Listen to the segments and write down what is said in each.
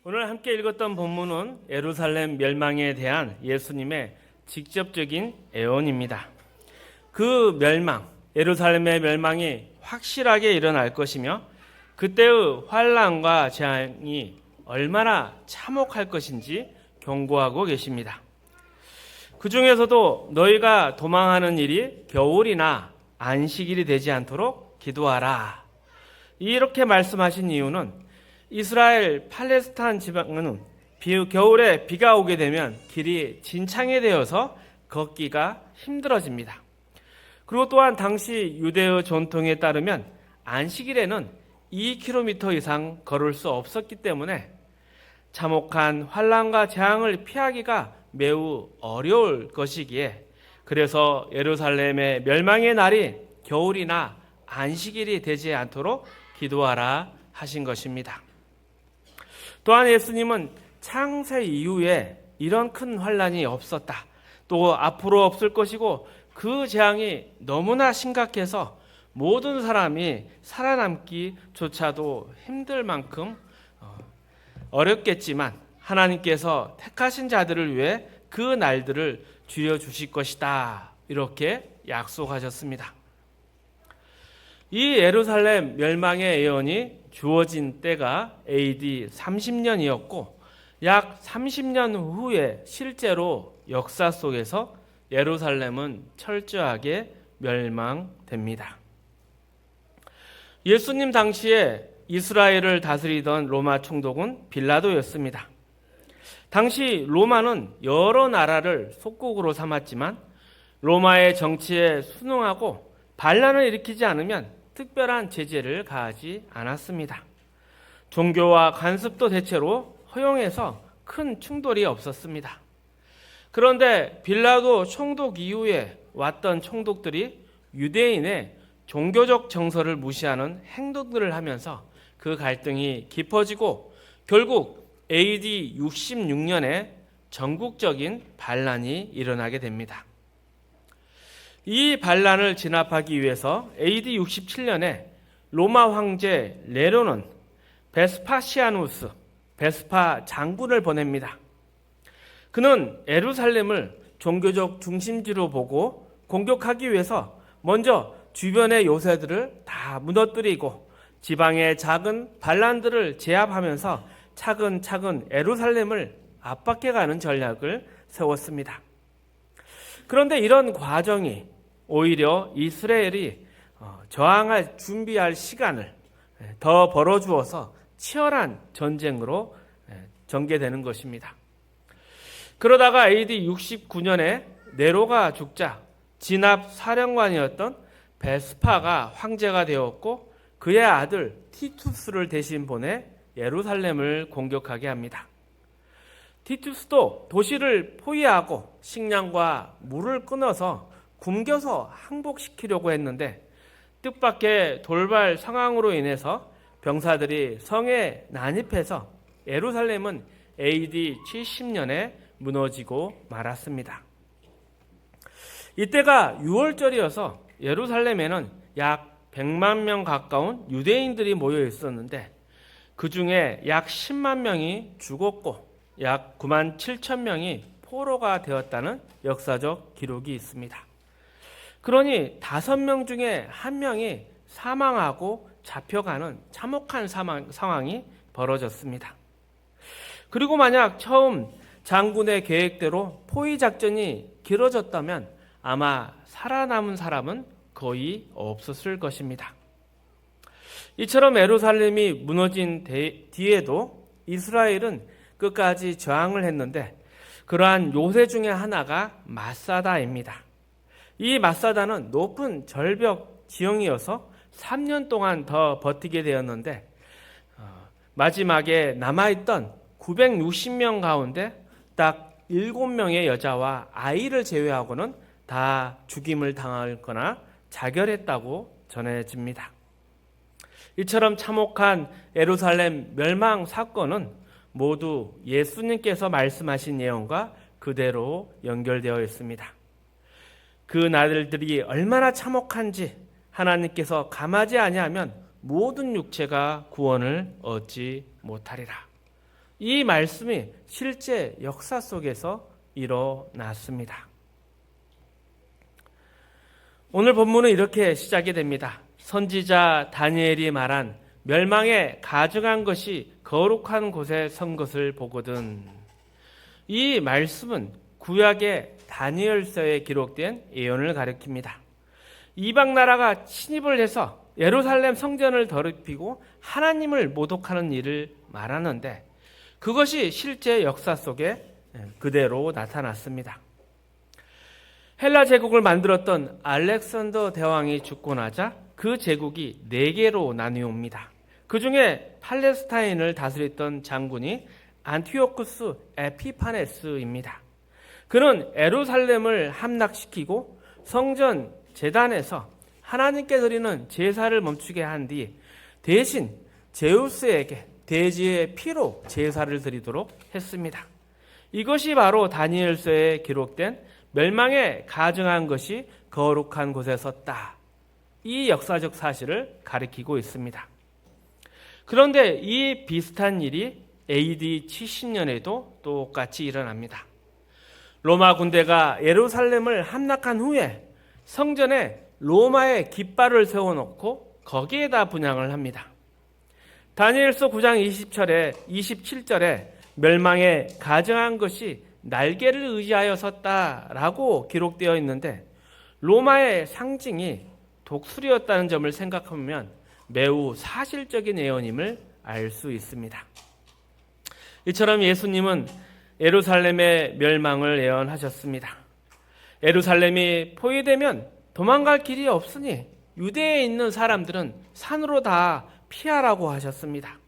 오늘 함께 읽었던 본문은 예루살렘 멸망에 대한 예수님의 직접적인 예언입니다. 그 멸망, 예루살렘의 멸망이 확실하게 일어날 것이며 그때의 환난과 재앙이 얼마나 참혹할 것인지 경고하고 계십니다. 그 중에서도 너희가 도망하는 일이 겨울이나 안식일이 되지 않도록 기도하라. 이렇게 말씀하신 이유는 이스라엘 팔레스타인 지방은 겨울에 비가 오게 되면 길이 진창이 되어서 걷기가 힘들어집니다. 그리고 또한 당시 유대의 전통에 따르면 안식일에는 2km 이상 걸을 수 없었기 때문에 참혹한 환난과 재앙을 피하기가 매우 어려울 것이기에 그래서 예루살렘의 멸망의 날이 겨울이나 안식일이 되지 않도록 기도하라 하신 것입니다. 또한 예수님은 창세 이후에 이런 큰 환난이 없었다. 또 앞으로 없을 것이고 그 재앙이 너무나 심각해서 모든 사람이 살아남기조차도 힘들 만큼 어렵겠지만 하나님께서 택하신 자들을 위해 그 날들을 줄여주실 것이다. 이렇게 약속하셨습니다. 이 예루살렘 멸망의 예언이 주어진 때가 AD 30년이었고 약 30년 후에 실제로 역사 속에서 예루살렘은 철저하게 멸망됩니다. 예수님 당시에 이스라엘을 다스리던 로마 총독은 빌라도였습니다. 당시 로마는 여러 나라를 속국으로 삼았지만 로마의 정치에 순응하고 반란을 일으키지 않으면 특별한 제재를 가하지 않았습니다. 종교와 관습도 대체로 허용해서 큰 충돌이 없었습니다. 그런데 빌라도 총독 이후에 왔던 총독들이 유대인의 종교적 정서를 무시하는 행동들을 하면서 그 갈등이 깊어지고 결국 AD 66년에 전국적인 반란이 일어나게 됩니다. 이 반란을 진압하기 위해서 AD 67년에 로마 황제 네로는 베스파시아누스, 베스파 장군을 보냅니다. 그는 예루살렘을 종교적 중심지로 보고 공격하기 위해서 먼저 주변의 요새들을 다 무너뜨리고 지방의 작은 반란들을 제압하면서 차근차근 예루살렘을 압박해가는 전략을 세웠습니다. 그런데 이런 과정이 오히려 이스라엘이 저항할 준비할 시간을 더 벌어주어서 치열한 전쟁으로 전개되는 것입니다. 그러다가 AD 69년에 네로가 죽자 진압 사령관이었던 베스파가 황제가 되었고 그의 아들 티투스를 대신 보내 예루살렘을 공격하게 합니다. 티투스도 도시를 포위하고 식량과 물을 끊어서 굶겨서 항복시키려고 했는데 뜻밖의 돌발 상황으로 인해서 병사들이 성에 난입해서 예루살렘은 AD 70년에 무너지고 말았습니다. 이때가 6월절이어서 예루살렘에는 약 100만 명 가까운 유대인들이 모여 있었는데 그 중에 약 10만 명이 죽었고 약 9만 7천 명이 포로가 되었다는 역사적 기록이 있습니다. 그러니 5명 중에 1명이 사망하고 잡혀가는 참혹한 상황이 벌어졌습니다. 그리고 만약 처음 장군의 계획대로 포위 작전이 길어졌다면 아마 살아남은 사람은 거의 없었을 것입니다. 이처럼 예루살렘이 무너진 뒤에도 이스라엘은 끝까지 저항을 했는데 그러한 요새 중에 하나가 마사다입니다. 이 마사다는 높은 절벽 지형이어서 3년 동안 더 버티게 되었는데 마지막에 남아있던 960명 가운데 딱 7명의 여자와 아이를 제외하고는 다 죽임을 당하거나 자결했다고 전해집니다. 이처럼 참혹한 예루살렘 멸망 사건은 모두 예수님께서 말씀하신 예언과 그대로 연결되어 있습니다. 그 날들이 얼마나 참혹한지 하나님께서 감하지 아니하면 모든 육체가 구원을 얻지 못하리라. 이 말씀이 실제 역사 속에서 일어났습니다. 오늘 본문은 이렇게 시작이 됩니다. 선지자 다니엘이 말한 멸망에 가증한 것이 거룩한 곳에 선 것을 보거든. 이 말씀은 구약의 다니엘서에 기록된 예언을 가리킵니다. 이방 나라가 침입을 해서 예루살렘 성전을 더럽히고 하나님을 모독하는 일을 말하는데 그것이 실제 역사 속에 그대로 나타났습니다. 헬라 제국을 만들었던 알렉산더 대왕이 죽고 나자 그 제국이 4개로 나뉘옵니다. 그 중에 팔레스타인을 다스렸던 장군이 안티오쿠스 에피파네스입니다. 그는 예루살렘을 함락시키고 성전 제단에서 하나님께 드리는 제사를 멈추게 한 뒤 대신 제우스에게 돼지의 피로 제사를 드리도록 했습니다. 이것이 바로 다니엘서에 기록된 멸망에 가증한 것이 거룩한 곳에 섰다. 이 역사적 사실을 가리키고 있습니다. 그런데 이 비슷한 일이 AD 70년에도 똑같이 일어납니다. 로마 군대가 예루살렘을 함락한 후에 성전에 로마의 깃발을 세워놓고 거기에다 분향을 합니다. 다니엘서 9장 27절에 멸망에 가증한 것이 날개를 의지하여 섰다라고 기록되어 있는데 로마의 상징이 독수리였다는 점을 생각하면 매우 사실적인 예언임을 알 수 있습니다. 이처럼 예수님은 예루살렘의 멸망을 예언하셨습니다. 예루살렘이 포위되면 도망갈 길이 없으니 유대에 있는 사람들은 산으로 다 피하라고 하셨습니다.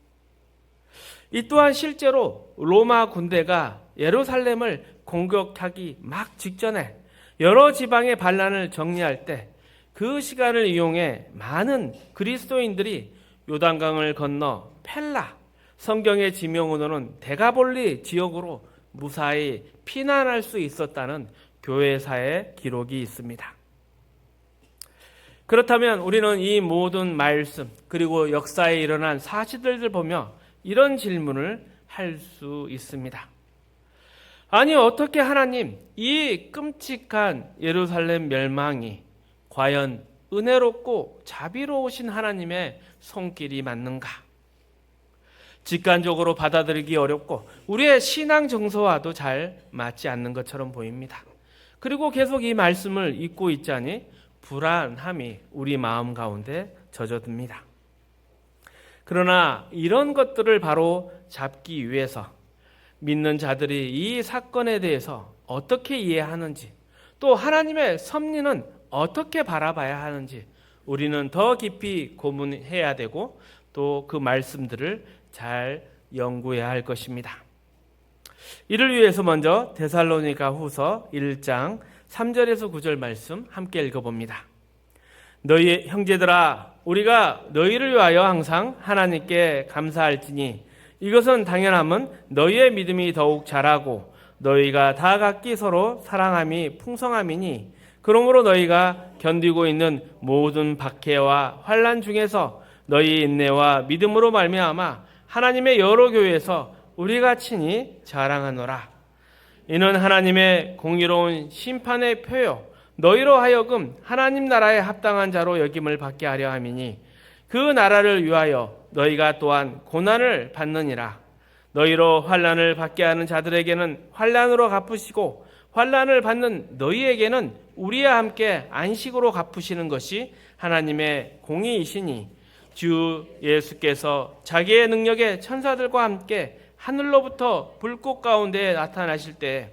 이 또한 실제로 로마 군대가 예루살렘을 공격하기 막 직전에 여러 지방의 반란을 정리할 때 그 시간을 이용해 많은 그리스도인들이 요단강을 건너 펠라, 성경의 지명으로는 데가볼리 지역으로 무사히 피난할 수 있었다는 교회사의 기록이 있습니다. 그렇다면 우리는 이 모든 말씀 그리고 역사에 일어난 사실들을 보며 이런 질문을 할 수 있습니다. 아니 어떻게 하나님 이 끔찍한 예루살렘 멸망이 과연 은혜롭고 자비로우신 하나님의 손길이 맞는가? 직관적으로 받아들이기 어렵고 우리의 신앙 정서와도 잘 맞지 않는 것처럼 보입니다. 그리고 계속 이 말씀을 읽고 있자니 불안함이 우리 마음 가운데 젖어듭니다. 그러나 이런 것들을 바로 잡기 위해서 믿는 자들이 이 사건에 대해서 어떻게 이해하는지 또 하나님의 섭리는 어떻게 바라봐야 하는지 우리는 더 깊이 고민해야 되고 또 그 말씀들을 잘 연구해야 할 것입니다. 이를 위해서 먼저 데살로니가 후서 1장 3절에서 9절 말씀 함께 읽어봅니다. 너희 형제들아 우리가 너희를 위하여 항상 하나님께 감사할지니 이것은 당연함은 너희의 믿음이 더욱 자라고 너희가 다 각기 서로 사랑함이 풍성함이니 그러므로 너희가 견디고 있는 모든 박해와 환난 중에서 너희 인내와 믿음으로 말미암아 하나님의 여러 교회에서 우리가 친히 자랑하노라. 이는 하나님의 공의로운 심판의 표요 너희로 하여금 하나님 나라에 합당한 자로 여김을 받게 하려 함이니 그 나라를 위하여 너희가 또한 고난을 받느니라. 너희로 환난을 받게 하는 자들에게는 환난으로 갚으시고 환난을 받는 너희에게는 우리와 함께 안식으로 갚으시는 것이 하나님의 공의이시니 주 예수께서 자기의 능력의 천사들과 함께 하늘로부터 불꽃 가운데 나타나실 때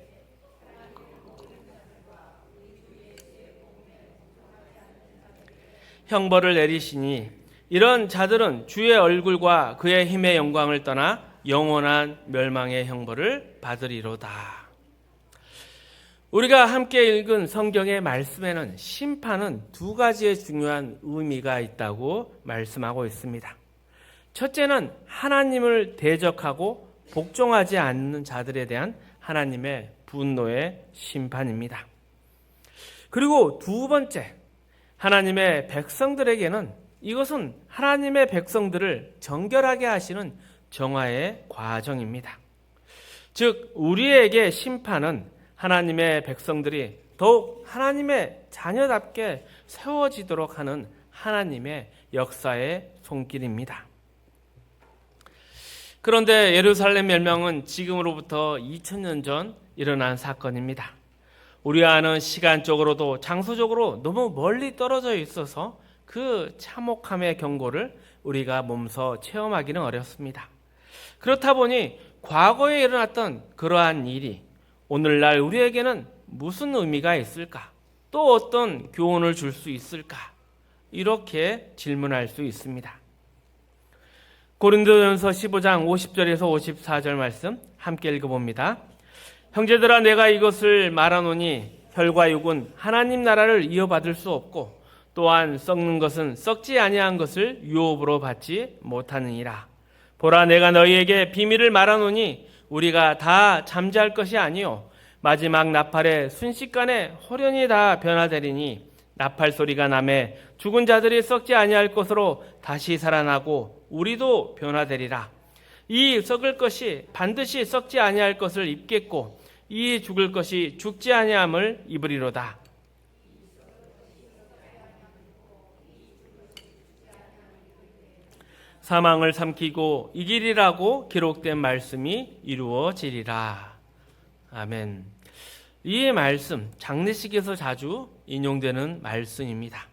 형벌을 내리시니 이런 자들은 주의 얼굴과 그의 힘의 영광을 떠나 영원한 멸망의 형벌을 받으리로다. 우리가 함께 읽은 성경의 말씀에는 심판은 2가지의 중요한 의미가 있다고 말씀하고 있습니다. 첫째는 하나님을 대적하고 복종하지 않는 자들에 대한 하나님의 분노의 심판입니다. 그리고 2번째, 하나님의 백성들에게는 이것은 하나님의 백성들을 정결하게 하시는 정화의 과정입니다. 즉 우리에게 심판은 하나님의 백성들이 더욱 하나님의 자녀답게 세워지도록 하는 하나님의 역사의 손길입니다. 그런데 예루살렘 멸망은 지금으로부터 2000년 전 일어난 사건입니다. 우리와는 시간적으로도 장소적으로 너무 멀리 떨어져 있어서 그 참혹함의 경고를 우리가 몸소 체험하기는 어렵습니다. 그렇다 보니 과거에 일어났던 그러한 일이 오늘날 우리에게는 무슨 의미가 있을까? 또 어떤 교훈을 줄 수 있을까? 이렇게 질문할 수 있습니다. 고린도전서 15장 50절에서 54절 말씀 함께 읽어봅니다. 형제들아 내가 이것을 말하노니 혈과 육은 하나님 나라를 이어받을 수 없고 또한 썩는 것은 썩지 아니한 것을 유업으로 받지 못하느니라. 보라 내가 너희에게 비밀을 말하노니 우리가 다 잠잘 것이 아니요 마지막 나팔에 순식간에 호련히 다 변화되리니 나팔 소리가 나매 죽은 자들이 썩지 아니할 것으로 다시 살아나고 우리도 변화되리라. 이 썩을 것이 반드시 썩지 아니할 것을 입겠고 이 죽을 것이 죽지 아니함을 입으리로다. 사망을 삼키고 이기리라고 기록된 말씀이 이루어지리라. 아멘. 이 말씀 장례식에서 자주 인용되는 말씀입니다.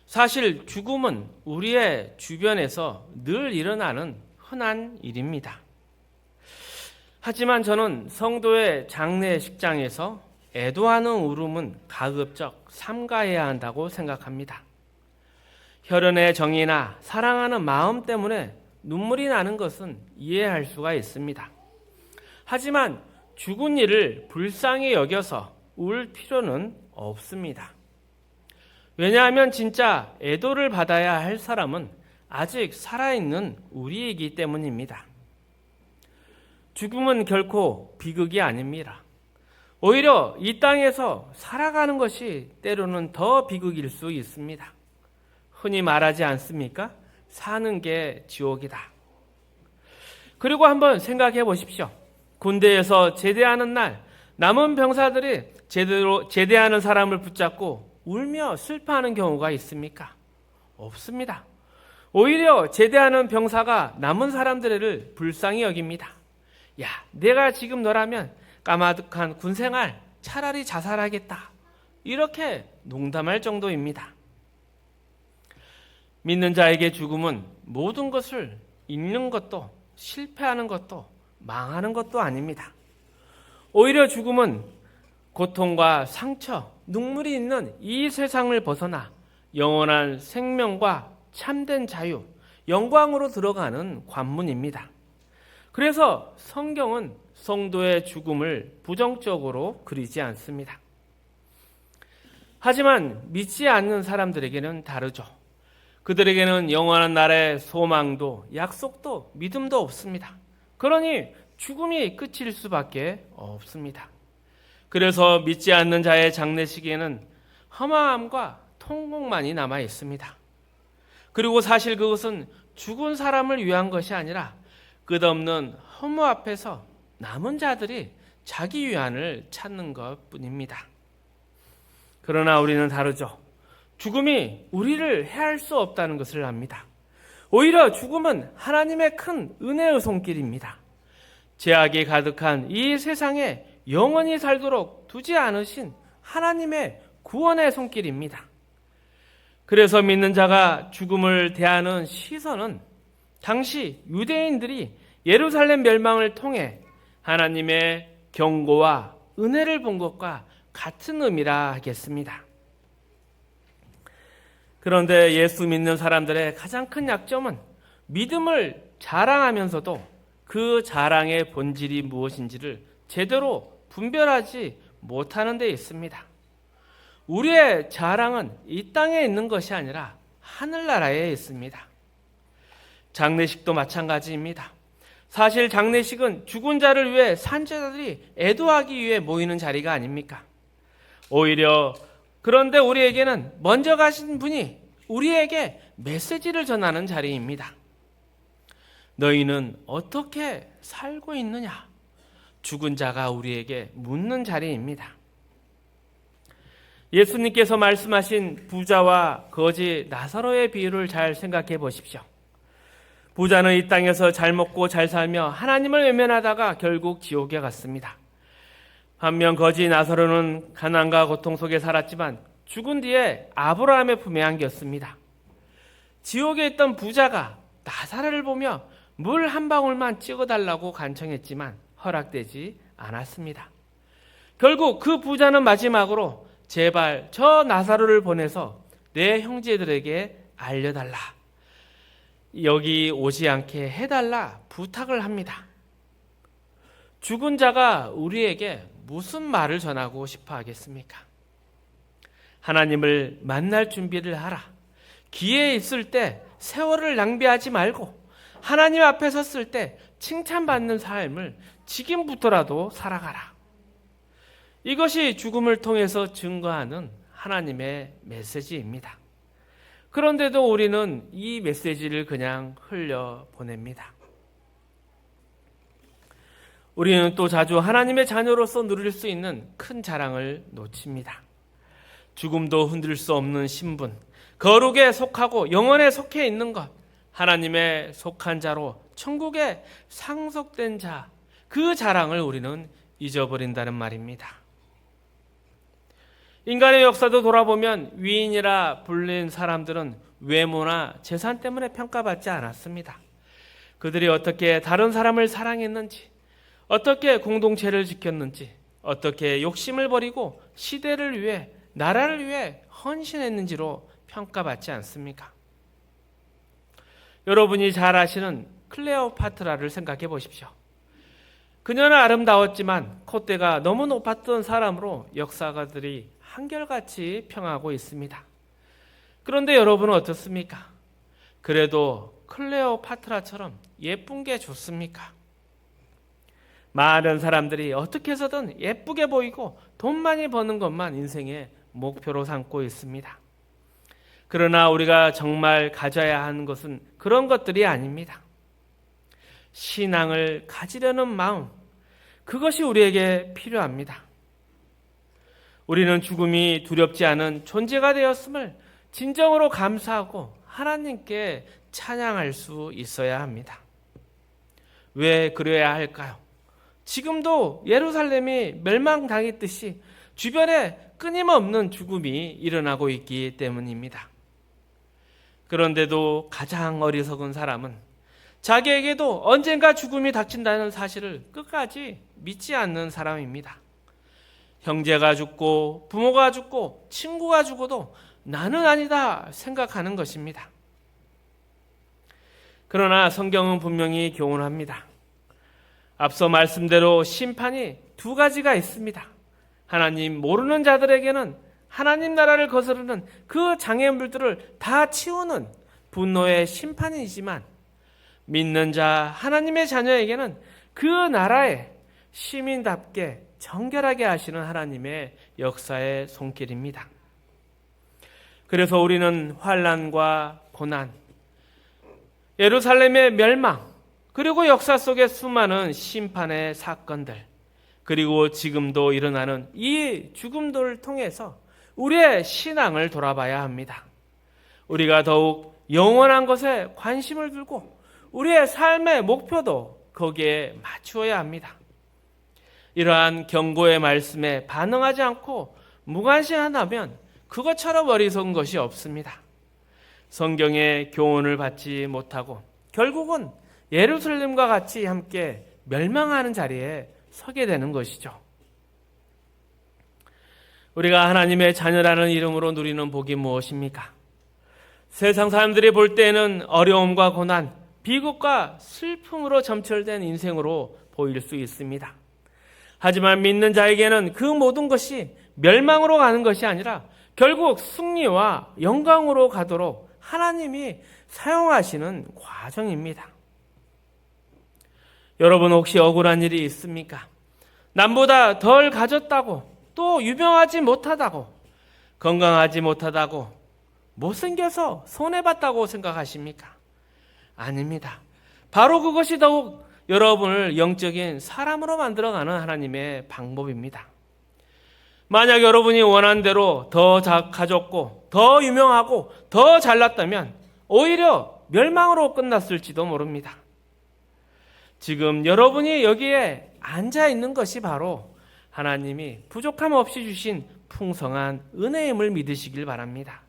사실 죽음은 우리의 주변에서 늘 일어나는 흔한 일입니다. 하지만 저는 성도의 장례식장에서 애도하는 울음은 가급적 삼가해야 한다고 생각합니다. 혈연의 정이나 사랑하는 마음 때문에 눈물이 나는 것은 이해할 수가 있습니다. 하지만 죽은 이를 불쌍히 여겨서 울 필요는 없습니다. 왜냐하면 진짜 애도를 받아야 할 사람은 아직 살아있는 우리이기 때문입니다. 죽음은 결코 비극이 아닙니다. 오히려 이 땅에서 살아가는 것이 때로는 더 비극일 수 있습니다. 흔히 말하지 않습니까? 사는 게 지옥이다. 그리고 한번 생각해 보십시오. 군대에서 제대하는 날 남은 병사들이 제대로 제대하는 사람을 붙잡고 울며 슬퍼하는 경우가 있습니까? 없습니다. 오히려 제대하는 병사가 남은 사람들을 불쌍히 여깁니다. 야, 내가 지금 너라면 까마득한 군생활 차라리 자살하겠다. 이렇게 농담할 정도입니다. 믿는 자에게 죽음은 모든 것을 잃는 것도 실패하는 것도 망하는 것도 아닙니다. 오히려 죽음은 고통과 상처, 눈물이 있는 이 세상을 벗어나 영원한 생명과 참된 자유, 영광으로 들어가는 관문입니다. 그래서 성경은 성도의 죽음을 부정적으로 그리지 않습니다. 하지만 믿지 않는 사람들에게는 다르죠. 그들에게는 영원한 날의 소망도 약속도 믿음도 없습니다. 그러니 죽음이 끝일 수밖에 없습니다. 그래서 믿지 않는 자의 장례식에는 허망함과 통곡만이 남아 있습니다. 그리고 사실 그것은 죽은 사람을 위한 것이 아니라 끝없는 허무 앞에서 남은 자들이 자기 위안을 찾는 것뿐입니다. 그러나 우리는 다르죠. 죽음이 우리를 해할 수 없다는 것을 압니다. 오히려 죽음은 하나님의 큰 은혜의 손길입니다. 죄악이 가득한 이 세상에 영원히 살도록 두지 않으신 하나님의 구원의 손길입니다. 그래서 믿는 자가 죽음을 대하는 시선은 당시 유대인들이 예루살렘 멸망을 통해 하나님의 경고와 은혜를 본 것과 같은 의미라 하겠습니다. 그런데 예수 믿는 사람들의 가장 큰 약점은 믿음을 자랑하면서도 그 자랑의 본질이 무엇인지를 제대로 분별하지 못하는 데 있습니다. 우리의 자랑은 이 땅에 있는 것이 아니라 하늘나라에 있습니다. 장례식도 마찬가지입니다. 사실 장례식은 죽은 자를 위해 산자들이 애도하기 위해 모이는 자리가 아닙니까? 오히려 그런데 우리에게는 먼저 가신 분이 우리에게 메시지를 전하는 자리입니다. 너희는 어떻게 살고 있느냐? 죽은 자가 우리에게 묻는 자리입니다. 예수님께서 말씀하신 부자와 거지 나사로의 비유를 잘 생각해 보십시오. 부자는 이 땅에서 잘 먹고 잘 살며 하나님을 외면하다가 결국 지옥에 갔습니다. 반면 거지 나사로는 가난과 고통 속에 살았지만 죽은 뒤에 아브라함의 품에 안겼습니다. 지옥에 있던 부자가 나사로를 보며 물 한 방울만 찍어달라고 간청했지만 허락되지 않았습니다. 결국 그 부자는 마지막으로 제발 저 나사로를 보내서 내 형제들에게 알려달라, 여기 오지 않게 해달라 부탁을 합니다. 죽은 자가 우리에게 무슨 말을 전하고 싶어 하겠습니까? 하나님을 만날 준비를 하라. 기회 있을 때 세월을 낭비하지 말고 하나님 앞에 섰을 때 칭찬받는 삶을 지금부터라도 살아가라. 이것이 죽음을 통해서 증거하는 하나님의 메시지입니다. 그런데도 우리는 이 메시지를 그냥 흘려보냅니다. 우리는 또 자주 하나님의 자녀로서 누릴 수 있는 큰 자랑을 놓칩니다. 죽음도 흔들 수 없는 신분, 거룩에 속하고 영원에 속해 있는 것, 하나님의 속한 자로 천국에 상속된 자, 그 자랑을 우리는 잊어버린다는 말입니다. 인간의 역사도 돌아보면 위인이라 불린 사람들은 외모나 재산 때문에 평가받지 않았습니다. 그들이 어떻게 다른 사람을 사랑했는지, 어떻게 공동체를 지켰는지, 어떻게 욕심을 버리고 시대를 위해, 나라를 위해 헌신했는지로 평가받지 않습니까? 여러분이 잘 아시는 클레오파트라를 생각해 보십시오. 그녀는 아름다웠지만 콧대가 너무 높았던 사람으로 역사가들이 한결같이 평하고 있습니다. 그런데 여러분은 어떻습니까? 그래도 클레오파트라처럼 예쁜 게 좋습니까? 많은 사람들이 어떻게 해서든 예쁘게 보이고 돈 많이 버는 것만 인생의 목표로 삼고 있습니다. 그러나 우리가 정말 가져야 하는 것은 그런 것들이 아닙니다. 신앙을 가지려는 마음, 그것이 우리에게 필요합니다. 우리는 죽음이 두렵지 않은 존재가 되었음을 진정으로 감사하고 하나님께 찬양할 수 있어야 합니다. 왜 그래야 할까요? 지금도 예루살렘이 멸망당했듯이 주변에 끊임없는 죽음이 일어나고 있기 때문입니다. 그런데도 가장 어리석은 사람은 자기에게도 언젠가 죽음이 닥친다는 사실을 끝까지 믿지 않는 사람입니다. 형제가 죽고 부모가 죽고 친구가 죽어도 나는 아니다 생각하는 것입니다. 그러나 성경은 분명히 교훈합니다. 앞서 말씀대로 심판이 두 가지가 있습니다. 하나님 모르는 자들에게는 하나님 나라를 거스르는 그 장애물들을 다 치우는 분노의 심판이지만, 믿는 자 하나님의 자녀에게는 그 나라의 시민답게 정결하게 하시는 하나님의 역사의 손길입니다. 그래서 우리는 환난과 고난, 예루살렘의 멸망, 그리고 역사 속의 수많은 심판의 사건들, 그리고 지금도 일어나는 이 죽음들을 통해서 우리의 신앙을 돌아봐야 합니다. 우리가 더욱 영원한 것에 관심을 두고 우리의 삶의 목표도 거기에 맞추어야 합니다. 이러한 경고의 말씀에 반응하지 않고 무관심하다면 그것처럼 어리석은 것이 없습니다. 성경의 교훈을 받지 못하고 결국은 예루살렘과 같이 함께 멸망하는 자리에 서게 되는 것이죠. 우리가 하나님의 자녀라는 이름으로 누리는 복이 무엇입니까? 세상 사람들이 볼 때에는 어려움과 고난, 비극과 슬픔으로 점철된 인생으로 보일 수 있습니다. 하지만 믿는 자에게는 그 모든 것이 멸망으로 가는 것이 아니라 결국 승리와 영광으로 가도록 하나님이 사용하시는 과정입니다. 여러분 혹시 억울한 일이 있습니까? 남보다 덜 가졌다고, 또 유명하지 못하다고, 건강하지 못하다고, 못생겨서 손해봤다고 생각하십니까? 아닙니다. 바로 그것이 더욱 여러분을 영적인 사람으로 만들어가는 하나님의 방법입니다. 만약 여러분이 원한 대로 더 가졌고 더 유명하고 더 잘났다면 오히려 멸망으로 끝났을지도 모릅니다. 지금 여러분이 여기에 앉아 있는 것이 바로 하나님이 부족함 없이 주신 풍성한 은혜임을 믿으시길 바랍니다.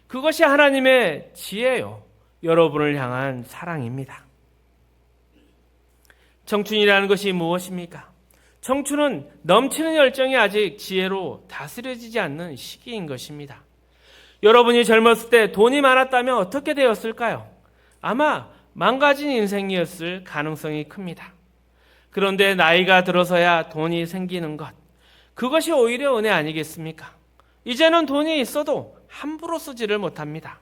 그것이 하나님의 지혜요, 여러분을 향한 사랑입니다. 청춘이라는 것이 무엇입니까? 청춘은 넘치는 열정이 아직 지혜로 다스려지지 않는 시기인 것입니다. 여러분이 젊었을 때 돈이 많았다면 어떻게 되었을까요? 아마 망가진 인생이었을 가능성이 큽니다. 그런데 나이가 들어서야 돈이 생기는 것, 그것이 오히려 은혜 아니겠습니까? 이제는 돈이 있어도 함부로 쓰지를 못합니다.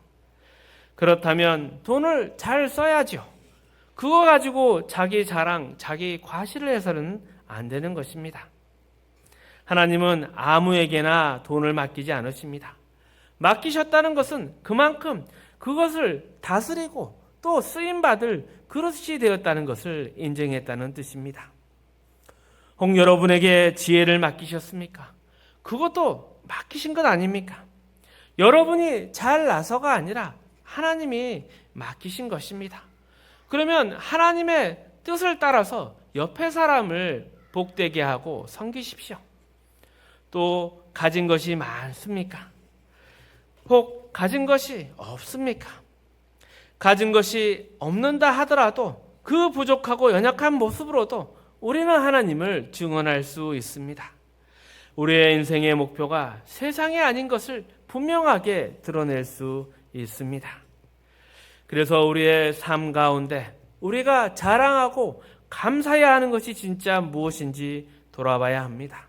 그렇다면 돈을 잘 써야죠. 그거 가지고 자기 자랑, 자기 과시를 해서는 안 되는 것입니다. 하나님은 아무에게나 돈을 맡기지 않으십니다. 맡기셨다는 것은 그만큼 그것을 다스리고 또 쓰임받을 그릇이 되었다는 것을 인정했다는 뜻입니다. 혹 여러분에게 지혜를 맡기셨습니까? 그것도 맡기신 것 아닙니까? 여러분이 잘나서가 아니라 하나님이 맡기신 것입니다. 그러면 하나님의 뜻을 따라서 옆에 사람을 복되게 하고 섬기십시오. 또 가진 것이 많습니까? 혹 가진 것이 없습니까? 가진 것이 없는다 하더라도 그 부족하고 연약한 모습으로도 우리는 하나님을 증언할 수 있습니다. 우리의 인생의 목표가 세상이 아닌 것을 분명하게 드러낼 수 있습니다. 그래서 우리의 삶 가운데 우리가 자랑하고 감사해야 하는 것이 진짜 무엇인지 돌아봐야 합니다.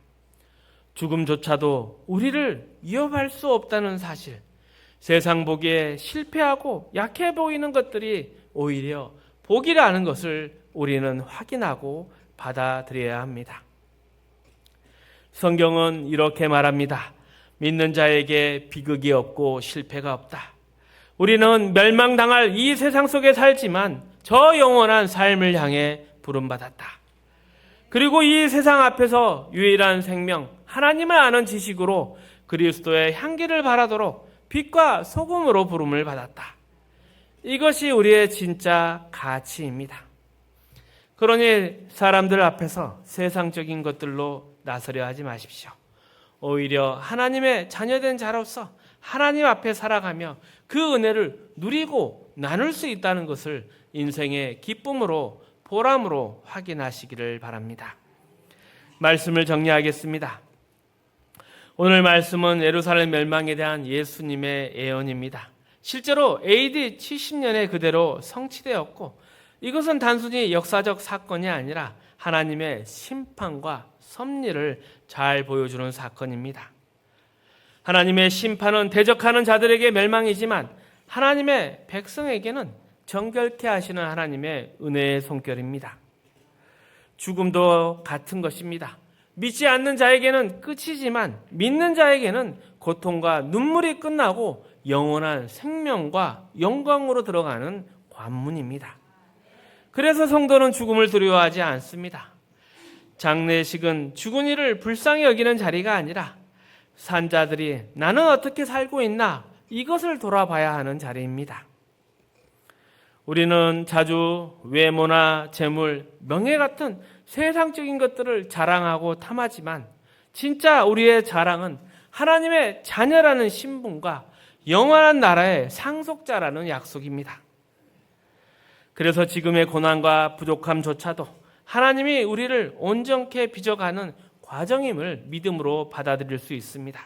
죽음조차도 우리를 위협할 수 없다는 사실, 세상 보기에 실패하고 약해 보이는 것들이 오히려 복이라는 것을 우리는 확인하고 받아들여야 합니다. 성경은 이렇게 말합니다. 믿는 자에게 비극이 없고 실패가 없다. 우리는 멸망당할 이 세상 속에 살지만 저 영원한 삶을 향해 부름받았다. 그리고 이 세상 앞에서 유일한 생명, 하나님을 아는 지식으로 그리스도의 향기를 바라도록 빛과 소금으로 부름을 받았다. 이것이 우리의 진짜 가치입니다. 그러니 사람들 앞에서 세상적인 것들로 나서려 하지 마십시오. 오히려 하나님의 자녀된 자로서 하나님 앞에 살아가며 그 은혜를 누리고 나눌 수 있다는 것을 인생의 기쁨으로, 보람으로 확인하시기를 바랍니다. 말씀을 정리하겠습니다. 오늘 말씀은 예루살렘 멸망에 대한 예수님의 예언입니다. 실제로 AD 70년에 그대로 성취되었고, 이것은 단순히 역사적 사건이 아니라 하나님의 심판과 섭리를 잘 보여주는 사건입니다. 하나님의 심판은 대적하는 자들에게 멸망이지만 하나님의 백성에게는 정결케 하시는 하나님의 은혜의 손길입니다. 죽음도 같은 것입니다. 믿지 않는 자에게는 끝이지만 믿는 자에게는 고통과 눈물이 끝나고 영원한 생명과 영광으로 들어가는 관문입니다. 그래서 성도는 죽음을 두려워하지 않습니다. 장례식은 죽은 이를 불쌍히 여기는 자리가 아니라 산자들이 나는 어떻게 살고 있나 이것을 돌아봐야 하는 자리입니다. 우리는 자주 외모나 재물, 명예 같은 세상적인 것들을 자랑하고 탐하지만 진짜 우리의 자랑은 하나님의 자녀라는 신분과 영원한 나라의 상속자라는 약속입니다. 그래서 지금의 고난과 부족함조차도 하나님이 우리를 온전케 빚어가는 과정임을 믿음으로 받아들일 수 있습니다.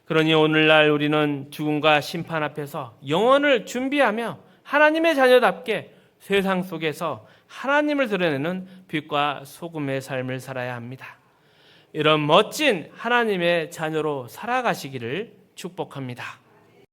그러니 오늘날 우리는 죽음과 심판 앞에서 영원을 준비하며 하나님의 자녀답게 세상 속에서 하나님을 드러내는 빛과 소금의 삶을 살아야 합니다. 이런 멋진 하나님의 자녀로 살아가시기를 축복합니다.